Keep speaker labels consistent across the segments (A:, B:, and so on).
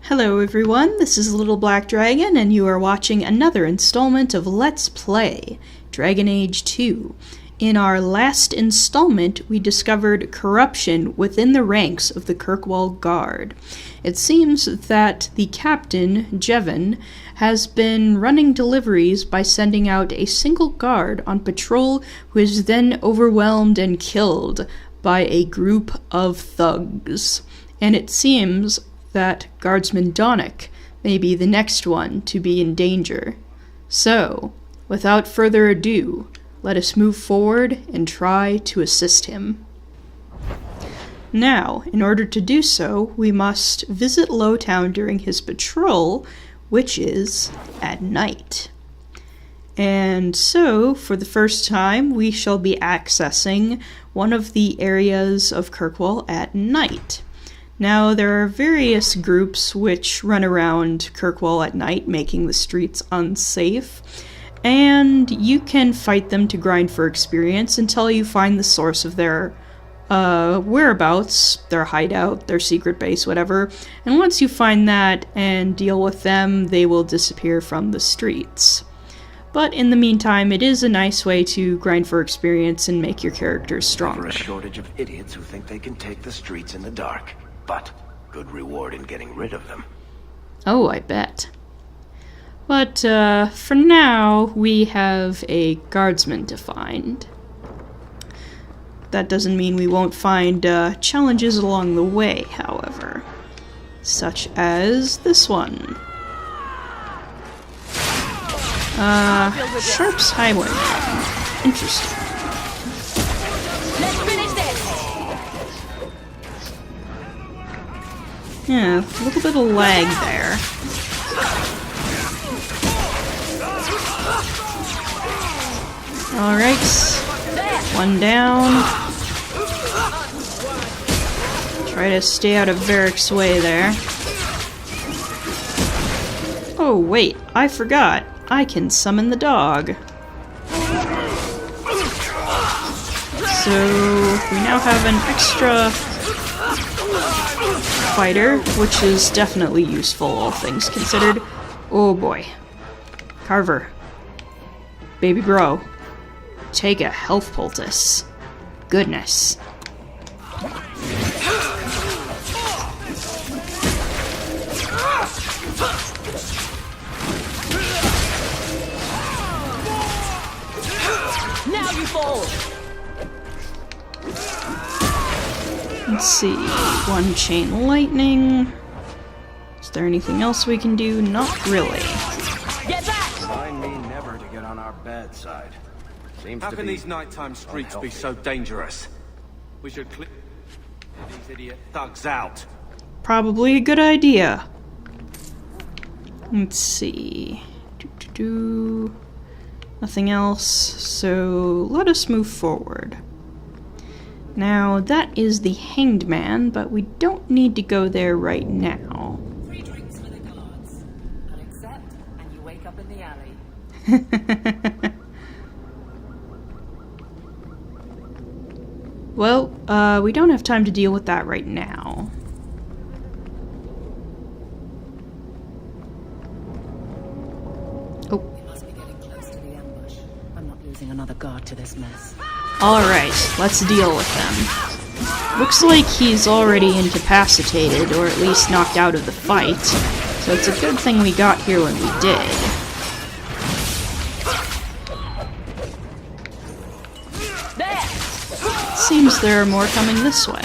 A: Hello everyone, this is Little Black Dragon, and you are watching another installment of Let's Play Dragon Age 2. In our last installment, we discovered corruption within the ranks of the Kirkwall Guard. It seems that the captain, Jevon, has been running deliveries by sending out a single guard on patrol who is then overwhelmed and killed by a group of thugs. And it seems that Guardsman Donnic may be the next one to be in danger. So, without further ado, let us move forward and try to assist him. Now, in order to do so, we must visit Lowtown during his patrol, which is at night. And so, for the first time, we shall be accessing one of the areas of Kirkwall at night. Now, there are various groups which run around Kirkwall at night, making the streets unsafe, and you can fight them to grind for experience until you find the source of their whereabouts, their hideout, their secret base, whatever, and once you find that and deal with them, they will disappear from the streets. But in the meantime, it is a nice way to grind for experience and make your characters stronger.
B: For a shortage of idiots who think they can take the streets in the dark. But good reward in getting rid of them.
A: Oh, I bet. But for now, we have a guardsman to find. That doesn't mean we won't find challenges along the way, however. Such as this one. Sharp's Highway. Interesting.
C: Let's finish this!
A: Yeah, a little bit of lag there. Alright, one down. Try to stay out of Varric's way there. Oh wait, I forgot. I can summon the dog. So, we now have an extra fighter, which is definitely useful, all things considered. Oh boy. Carver. Baby bro. Take a health poultice. Goodness.
C: Now you fall!
A: Let's see, one chain lightning. Is there anything else we can do? Not really.
C: Get back!
B: Remind me never to get on our bad side. Seems
D: How
B: to
D: can
B: be
D: these nighttime streets be so dangerous? We should clear these idiot thugs out.
A: Probably a good idea. Let's see. Nothing else, so let us move forward. Now, that is the Hanged Man, but we don't need to go there right now.
E: 3 drinks for the guards. An accept, and you wake up in the alley.
A: Well, we don't have time to deal with that right now. Oh.
E: We must be getting close to the ambush. I'm not losing another guard to this mess.
A: Alright, let's deal with them. Looks like he's already incapacitated, or at least knocked out of the fight, so it's a good thing we got here when we did.
C: There!
A: Seems there are more coming this way.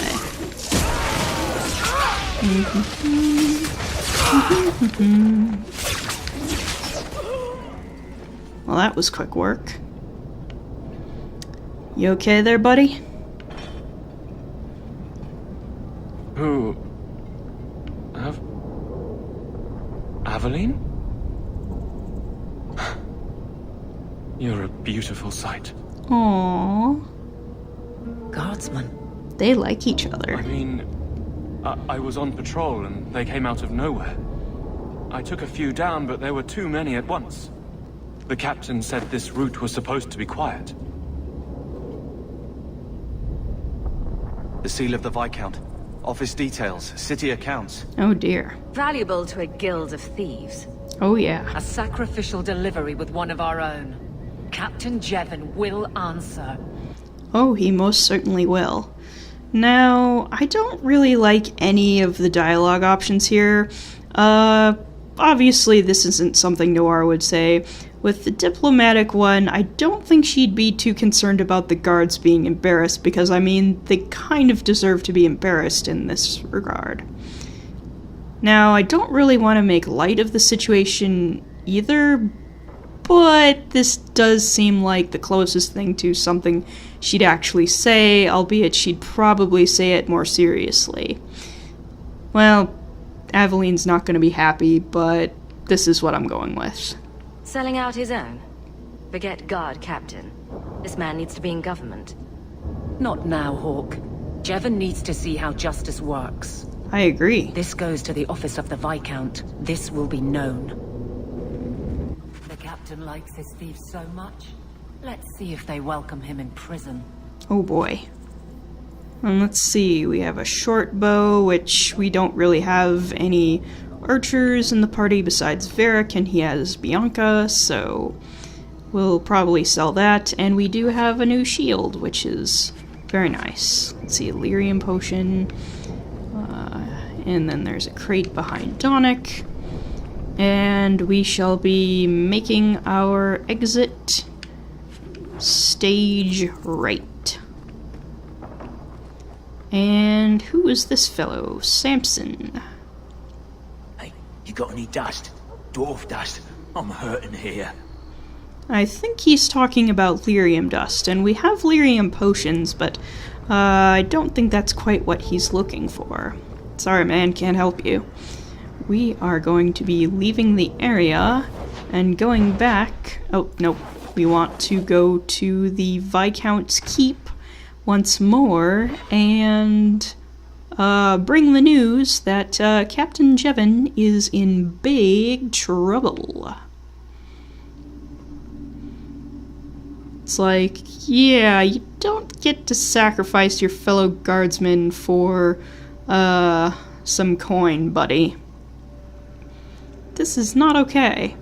A: Well, that was quick work. You okay there, buddy?
F: Who? Aveline? You're a beautiful sight.
A: Aww.
E: Guardsman.
A: They like each
F: I
A: other.
F: mean, I was on patrol and they came out of nowhere. I took a few down, but there were too many at once. The captain said this route was supposed to be quiet.
B: the seal of the Viscount.
G: Office details, city accounts.
A: Oh dear.
E: Valuable to a guild of thieves.
A: Oh yeah.
E: A sacrificial delivery with one of our own. Captain Jevon will answer.
A: Oh, he most certainly will. Now, I don't really like any of the dialogue options here. Obviously this isn't something Noir would say. With the diplomatic one, I don't think she'd be too concerned about the guards being embarrassed, because, I mean, they kind of deserve to be embarrassed in this regard. Now, I don't really want to make light of the situation either, but this does seem like the closest thing to something she'd actually say, albeit she'd probably say it more seriously. Well, Aveline's not going to be happy, but this is what I'm going with.
H: Selling out his own? Forget guard captain. This man needs to be in government.
E: Not now, Hawke. Jevon needs to see how justice works.
A: I agree.
E: This goes to the office of the Viscount. This will be known. The captain likes his thieves so much. Let's see if they welcome him in prison.
A: Oh boy. And let's see, we have a short bow, which we don't really have any archers in the party besides Varric, and he has Bianca, so we'll probably sell that. And we do have a new shield, which is very nice. Let's see, a lyrium potion, and then there's a crate behind Donic, and we shall be making our exit stage right. And who is this fellow? Samson.
B: Hey, you got any dust? Dwarf dust? I'm hurting here.
A: I think he's talking about lyrium dust, and we have lyrium potions, but I don't think that's quite what he's looking for. Sorry, man, can't help you. We are going to be leaving the area and going back. Oh, nope. We want to go to the Viscount's Keep once more and bring the news that Captain Jevon is in big trouble. It's like, yeah, you don't get to sacrifice your fellow guardsmen for some coin, buddy. This is not okay.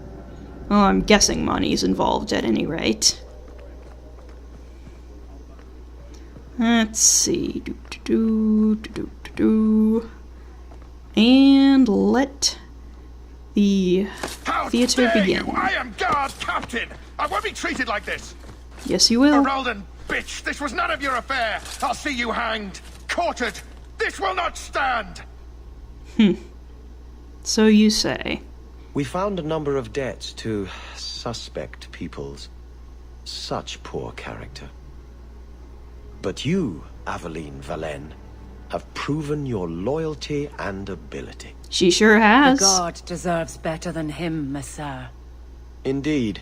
A: Well, I'm guessing money's involved at any rate. Let's see. And let the theater begin.
I: I am guard captain! I won't be treated like this!
A: Yes, you will.
I: Heralden, bitch! This was none of your affair! I'll see you hanged! Quartered! This will not stand!
A: So you say.
B: We found a number of debts to suspect peoples. Such poor character. But you, Aveline Valen, have proven your loyalty and ability.
A: She sure has.
E: The guard deserves better than him, Messire.
B: Indeed.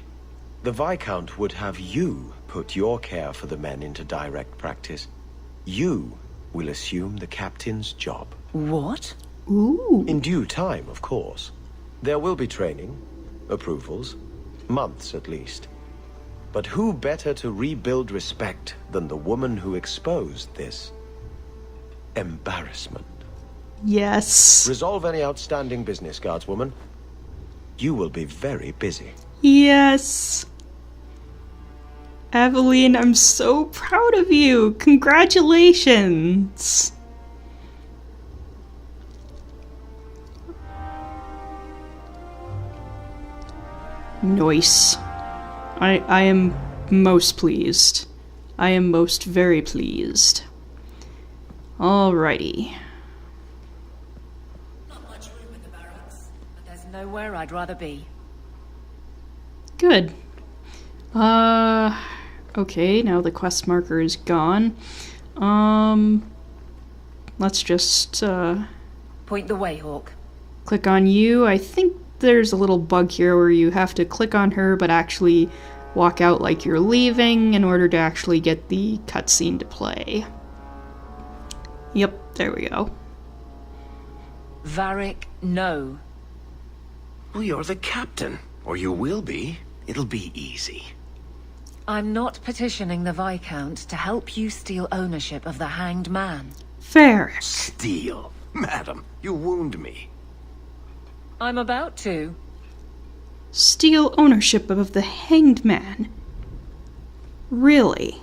B: The Viscount would have you put your care for the men into direct practice. You will assume the captain's job.
E: What?
A: Ooh.
B: In due time, of course. There will be training, approvals, months at least. But who better to rebuild respect than the woman who exposed this embarrassment?
A: Yes.
B: Resolve any outstanding business, guardswoman. You will be very busy.
A: Yes. Aveline, I'm so proud of you. Congratulations. Nice. I am most pleased. I am most very pleased. Alrighty.
E: Not much room in the barracks, but there's nowhere I'd rather be.
A: Good. Okay, now the quest marker is gone. Let's just,
E: Point the way, Hawke.
A: click on you. I think there's a little bug here where you have to click on her but actually walk out like you're leaving in order to actually get the cutscene to play. Yep, there we go.
E: Varric, no.
B: Well, you're the captain. Or you will be. It'll be easy.
E: I'm not petitioning the Viscount to help you steal ownership of the Hanged Man.
A: Varric.
I: Steal. Madam, you wound me.
E: I'm about to.
A: Steal ownership of the Hanged Man. Really?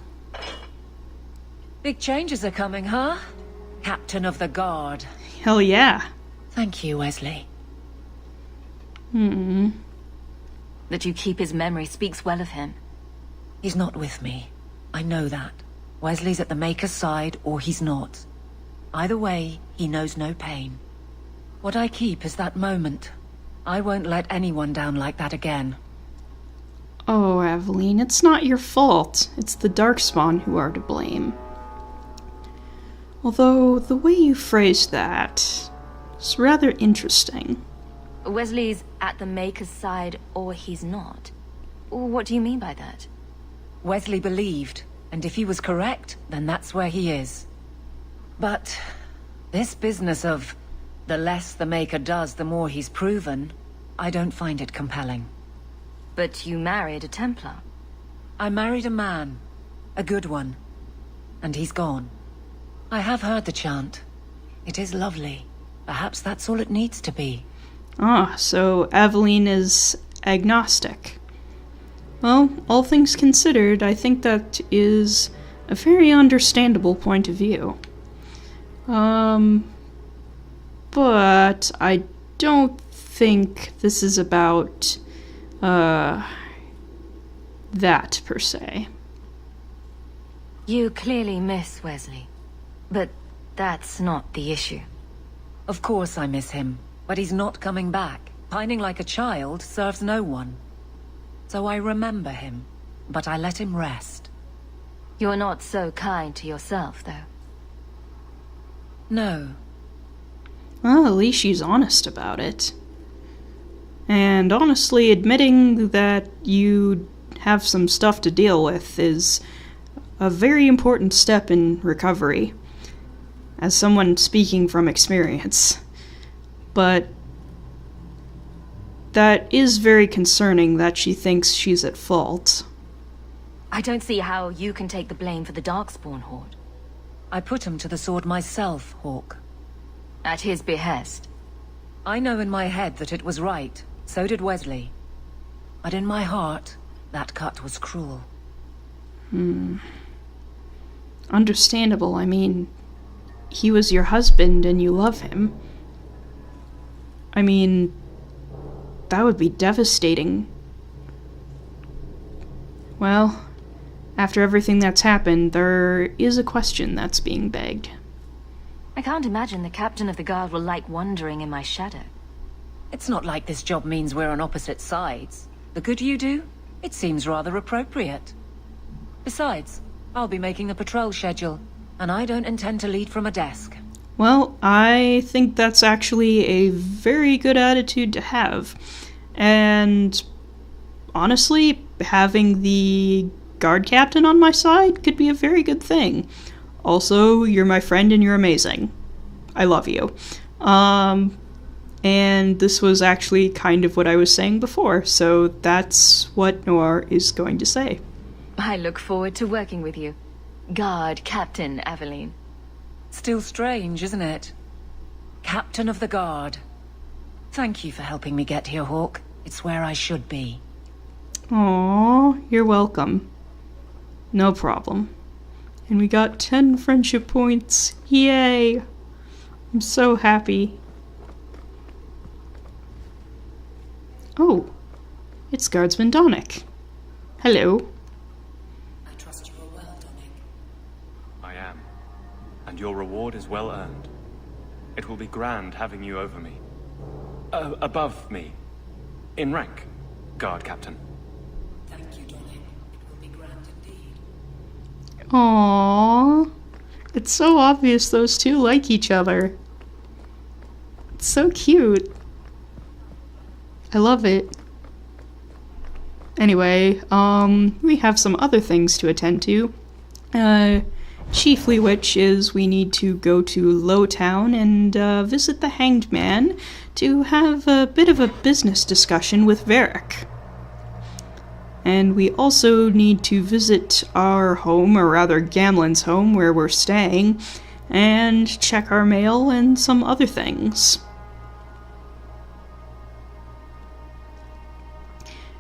E: Big changes are coming, huh? Captain of the Guard.
A: Hell yeah.
E: Thank you, Wesley.
H: That you keep his memory speaks well of him.
E: He's not with me. I know that. Wesley's at the Maker's side, or he's not. Either way, he knows no pain. What I keep is that moment. I won't let anyone down like that again.
A: Oh, Aveline, it's not your fault. It's the Darkspawn who are to blame. Although, the way you phrased that is rather interesting.
H: Wesley's at the Maker's side, or he's not. What do you mean by that?
E: Wesley believed, and if he was correct, then that's where he is. But this business of the less the Maker does, the more he's proven, I don't find it compelling.
H: But you married a Templar.
E: I married a man. A good one. And he's gone. I have heard the chant. It is lovely. Perhaps that's all it needs to be.
A: Ah, so Aveline is agnostic. Well, all things considered, I think that is a very understandable point of view. But I don't think this is about, that per se.
H: You clearly miss Wesley. But that's not the issue.
E: Of course I miss him, but he's not coming back. Pining like a child serves no one. So I remember him, but I let him rest.
H: You're not so kind to yourself, though.
E: No.
A: Well, at least she's honest about it. And honestly, admitting that you have some stuff to deal with is a very important step in recovery, as someone speaking from experience. But that is very concerning that she thinks she's at fault.
H: I don't see how you can take the blame for the Darkspawn Horde.
E: I put him to the sword myself, Hawke.
H: At his behest.
E: I know in my head that it was right. So did Wesley. But in my heart, that cut was cruel.
A: Understandable. I mean, he was your husband and you love him. I mean, that would be devastating. Well, after everything that's happened, there is a question that's being begged.
H: I can't imagine the Captain of the Guard will like wandering in my shadow.
E: It's not like this job means we're on opposite sides. The good you do, it seems rather appropriate. Besides, I'll be making a patrol schedule, and I don't intend to lead from a desk.
A: Well, I think that's actually a very good attitude to have. And honestly, having the guard captain on my side could be a very good thing. Also, you're my friend and you're amazing. I love you. And this was actually kind of what I was saying before, so that's what Noir is going to say.
H: I look forward to working with you. Guard Captain Aveline.
E: Still strange, isn't it? Captain of the Guard. Thank you for helping me get here, Hawke. It's where I should be.
A: Aww, you're welcome. No problem. And we got 10 friendship points. Yay! I'm so happy. Oh, it's Guardsman Donick. Hello.
E: I trust you are well, Donick.
F: I am. And your reward is well earned. It will be grand having you over me. Above me. In rank, Guard Captain.
E: Thank you, Donick. It will be grand indeed.
A: Aww. It's so obvious those two like each other. It's so cute. I love it. Anyway, we have some other things to attend to. Chiefly which is we need to go to Lowtown and visit the Hanged Man to have a bit of a business discussion with Varric. And we also need to visit our home, or rather Gamlen's home, where we're staying, and check our mail and some other things.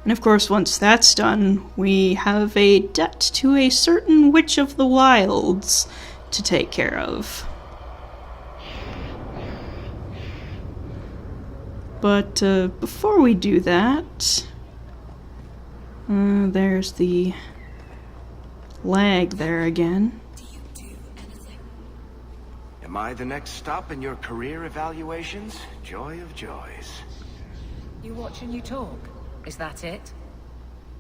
A: And of course, once that's done, we have a debt to a certain Witch of the Wilds to take care of. But before we do that, there's the lag there again.
J: Am I the next stop in your career evaluations? Joy of joys.
E: You watch and you talk. Is that it?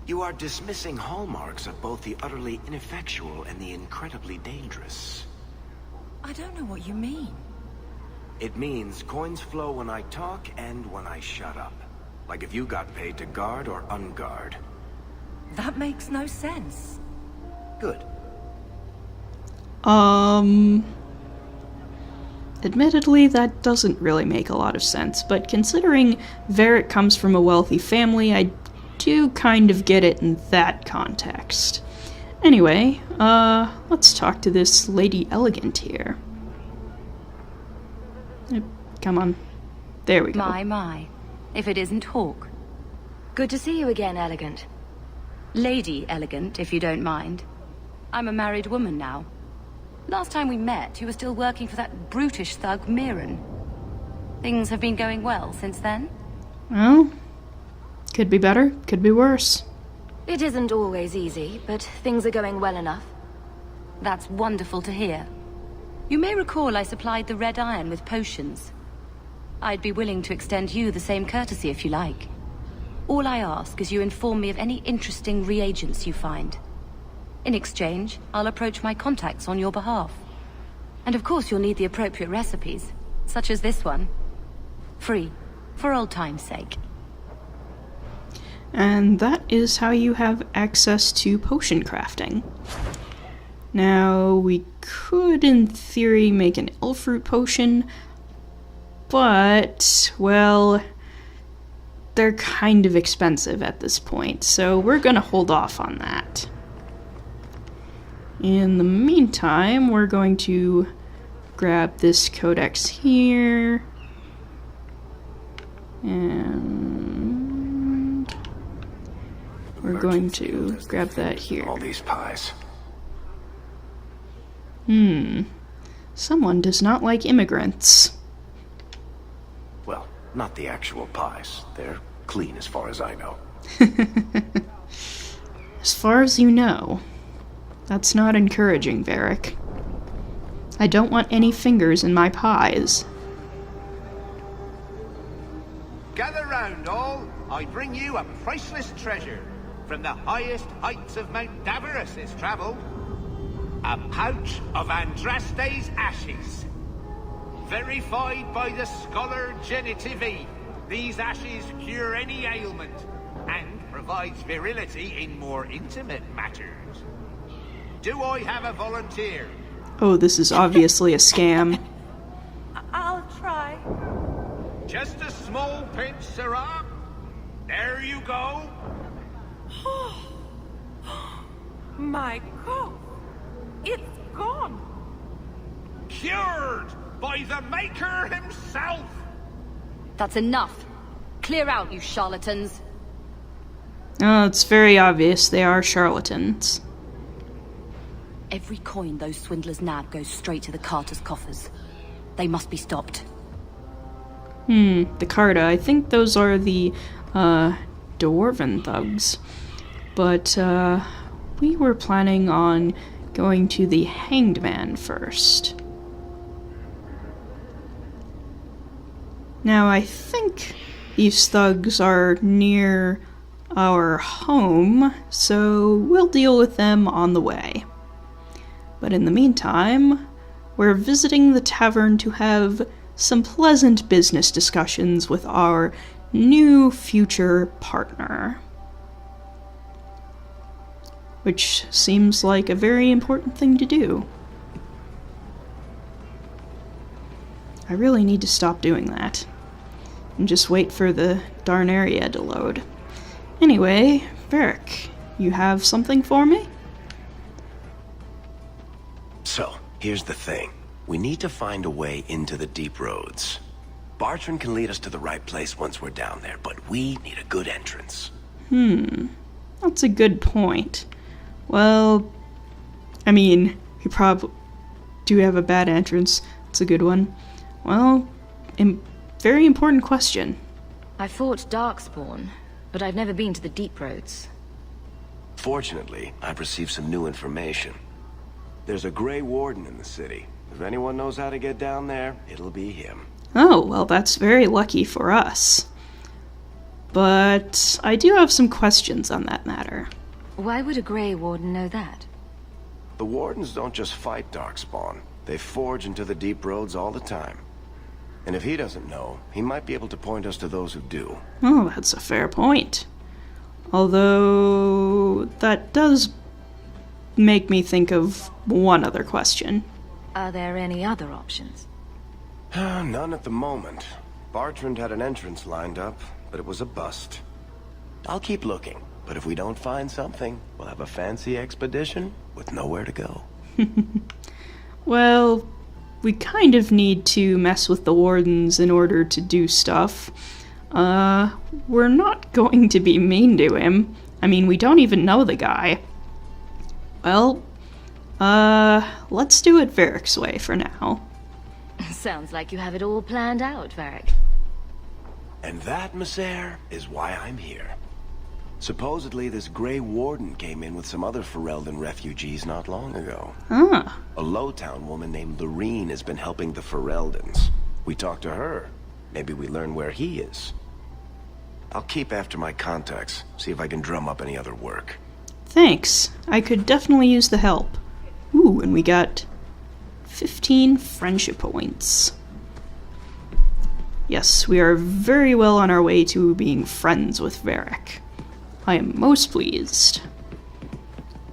J: You are dismissing hallmarks of both the utterly ineffectual and the incredibly dangerous.
E: I don't know what you mean.
J: It means coins flow when I talk and when I shut up. Like if you got paid to guard or unguard.
E: That makes no sense.
J: Good.
A: Admittedly, that doesn't really make a lot of sense, but considering Varric comes from a wealthy family, I do kind of get it in that context. Anyway, let's talk to this Lady Elegant here. Come on. There we go.
H: My. If it isn't Hawke. Good to see you again, Elegant.
K: Lady Elegant, if you don't mind. I'm a married woman now. Last time we met, you were still working for that brutish thug, Mirren. Things have been going well since then?
A: Well, could be better, could be worse.
H: It isn't always easy, but things are going well enough.
K: That's wonderful to hear. You may recall I supplied the Red Iron with potions. I'd be willing to extend you the same courtesy if you like. All I ask is you inform me of any interesting reagents you find. In exchange, I'll approach my contacts on your behalf. And of course you'll need the appropriate recipes, such as this one. Free, for old time's sake.
A: And that is how you have access to potion crafting. Now, we could, in theory, make an elfroot potion, but, well, they're kind of expensive at this point, so we're gonna hold off on that. In the meantime, we're going to grab this codex here, and we're going to grab that here.
J: All these pies.
A: Someone does not like immigrants.
J: Well, not the actual pies. They're clean as far as I know.
A: As far as you know. That's not encouraging, Varric. I don't want any fingers in my pies.
L: Gather round, all. I bring you a priceless treasure from the highest heights of Mount Davarus' travel. A pouch of Andraste's ashes. Verified by the scholar Genitivi, these ashes cure any ailment and provides virility in more intimate matters. Do I have a volunteer?
A: Oh, this is obviously a scam.
C: I'll try.
L: Just a small pinch, sirrah. There you go.
C: My God, it's gone.
L: Cured by the Maker himself.
K: That's enough. Clear out, you charlatans.
A: Oh, it's very obvious they are charlatans.
K: Every coin those swindlers nab goes straight to the Carter's coffers. They must be stopped.
A: The Carta. I think those are the, Dwarven thugs. But, we were planning on going to the Hanged Man first. Now, I think these thugs are near our home, so we'll deal with them on the way. But in the meantime, we're visiting the tavern to have some pleasant business discussions with our new future partner. Which seems like a very important thing to do. I really need to stop doing that. And just wait for the darn area to load. Anyway, Varric, you have something for me?
J: So, here's the thing. We need to find a way into the deep roads. Bartrand can lead us to the right place once we're down there, but we need a good entrance.
A: That's a good point. Well, I mean, we probably do have a bad entrance. It's a good one. Well, very important question.
K: I fought Darkspawn, but I've never been to the deep roads.
J: Fortunately, I've received some new information. There's a Grey Warden in the city. If anyone knows how to get down there, it'll be him.
A: Oh, well, that's very lucky for us. But I do have some questions on that matter.
K: Why would a Grey Warden know that?
J: The Wardens don't just fight Darkspawn. They forge into the deep roads all the time. And if he doesn't know, he might be able to point us to those who do.
A: Oh, that's a fair point. Although, that does make me think of one other question.
K: Are there any other options?
J: None at the moment. Bartrand had an entrance lined up, but it was a bust. I'll keep looking, but if we don't find something, we'll have a fancy expedition with nowhere to go.
A: Well, we kind of need to mess with the Wardens in order to do stuff. We're not going to be mean to him. I mean, we don't even know the guy. Well, let's do it Varric's way for now.
K: Sounds like you have it all planned out, Varric.
J: And that, Messer, is why I'm here. Supposedly, this Grey Warden came in with some other Ferelden refugees not long ago.
A: Ah.
J: A Lowtown woman named Lorene has been helping the Fereldans. We talked to her. Maybe we learn where he is. I'll keep after my contacts, see if I can drum up any other work.
A: Thanks. I could definitely use the help. Ooh, and we got 15 friendship points. Yes, we are very well on our way to being friends with Varric. I am most pleased.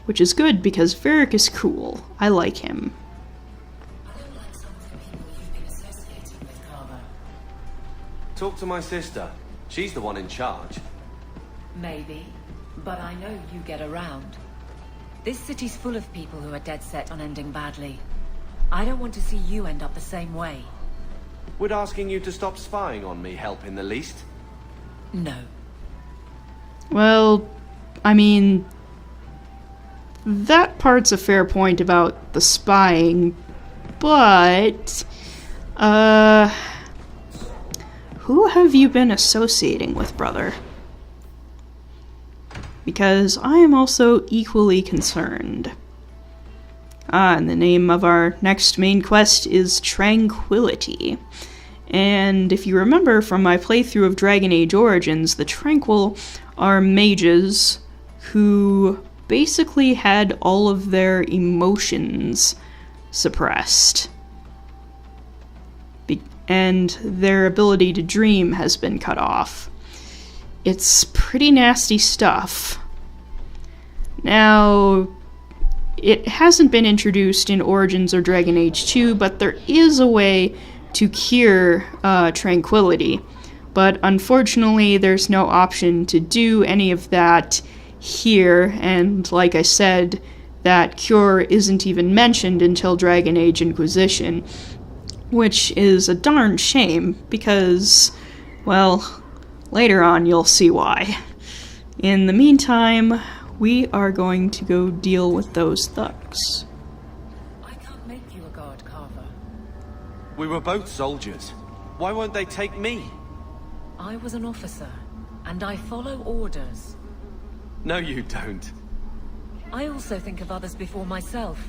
A: Which is good, because Varric is cool. I like him.
D: Talk to my sister. She's the one in charge.
E: Maybe, but I know you get around. This city's full of people who are dead set on ending badly. I don't want to see you end up the same way.
D: Would asking you to stop spying on me help in the least?
E: No.
A: Well, I mean, that part's a fair point about the spying, but, who have you been associating with, brother? Because I am also equally concerned. And the name of our next main quest is Tranquility. And if you remember from my playthrough of Dragon Age Origins, the Tranquil are mages who basically had all of their emotions suppressed. And their ability to dream has been cut off. It's pretty nasty stuff. Now, it hasn't been introduced in Origins or Dragon Age 2, but there is a way to cure Tranquility. But unfortunately, there's no option to do any of that here, and like I said, that cure isn't even mentioned until Dragon Age Inquisition, which is a darn shame, because, well, later on you'll see why. In the meantime, we are going to go deal with those thugs.
E: I can't make you a guard, Carver.
D: We were both soldiers. Why won't they take me?
E: I was an officer, and I follow orders.
D: No, you don't.
E: I also think of others before myself.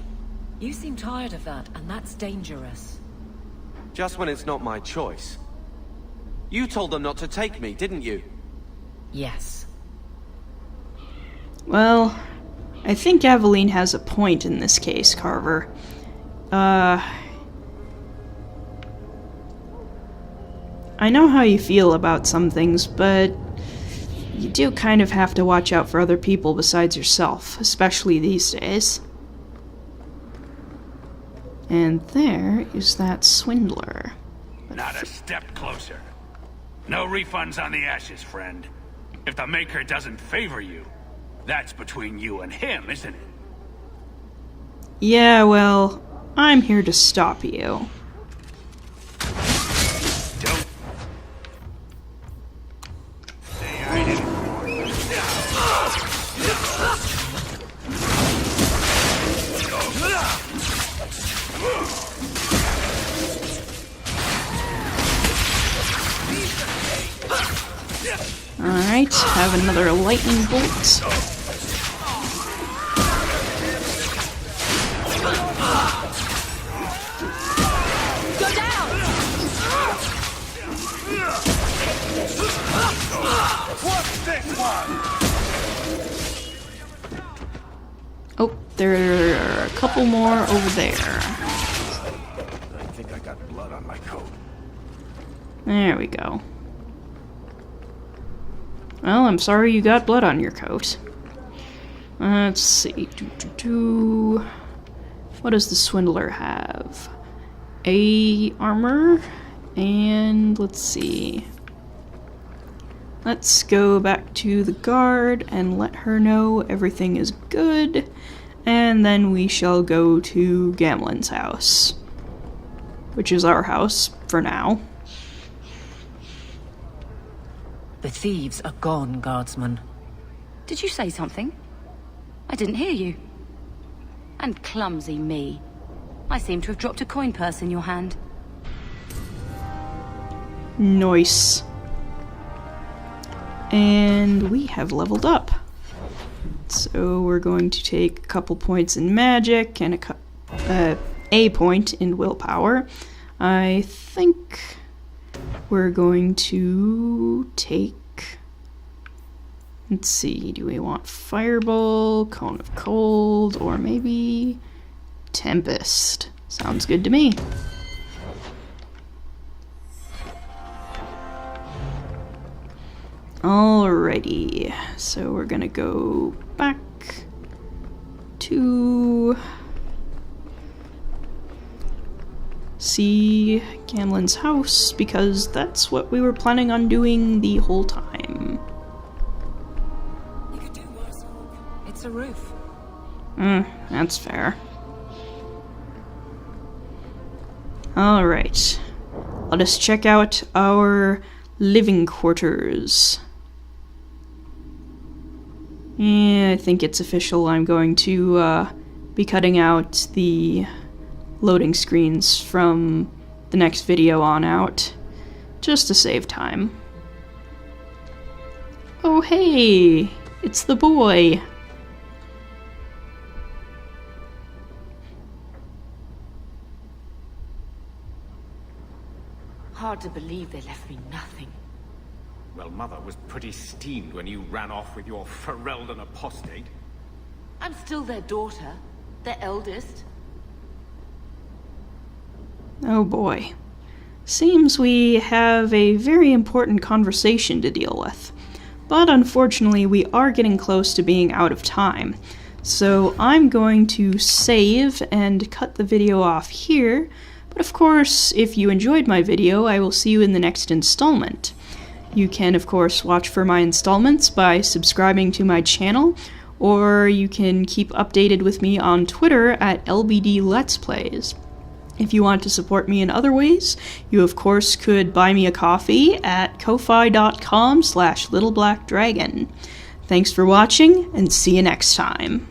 E: You seem tired of that, and that's dangerous.
D: Just when it's not my choice. You told them not to take me, didn't you?
E: Yes.
A: Well, I think Aveline has a point in this case, Carver. I know how you feel about some things, but you do kind of have to watch out for other people besides yourself, especially these days. And there is that swindler.
M: Not a step closer. No refunds on the ashes, friend. If the Maker doesn't favor you, that's between you and him, isn't it?
A: Yeah, well, I'm here to stop you. Alright, have another lightning bolt.
C: Go down!
I: What's this one?
A: Oh, there are a couple more over there.
J: I think I got blood on my coat.
A: There we go. Well, I'm sorry you got blood on your coat. Let's see. What does the Swindler have? A armor, and let's see. Let's go back to the guard and let her know everything is good, and then we shall go to Gamlen's house, which is our house for now.
E: The thieves are gone, guardsman.
K: Did you say something? I didn't hear you. And clumsy me. I seem to have dropped a coin purse in your hand.
A: Nice. And we have leveled up. So we're going to take a couple points in magic and a point in willpower. I think we're going to take... Let's see, do we want Fireball, Cone of Cold, or maybe Tempest? Sounds good to me. Alrighty, so we're gonna go back to see Gamlen's house, because that's what we were planning on doing the whole time.
E: You could do worse, Hawke. It's a roof.
A: That's fair. Alright, let us check out our living quarters. Yeah, I think it's official. I'm going to be cutting out the loading screens from the next video on out, just to save time. Oh hey, it's the boy.
K: Hard to believe they left me nothing.
L: Well, Mother was pretty steamed when you ran off with your Ferelden apostate.
K: I'm still their daughter, their eldest.
A: Oh boy. Seems we have a very important conversation to deal with. But unfortunately, we are getting close to being out of time. So I'm going to save and cut the video off here. But of course, if you enjoyed my video, I will see you in the next installment. You can, of course, watch for my installments by subscribing to my channel, or you can keep updated with me on Twitter at LBD Let's Plays. If you want to support me in other ways, you of course could buy me a coffee at ko-fi.com/littleblackdragon. Thanks for watching, and see you next time.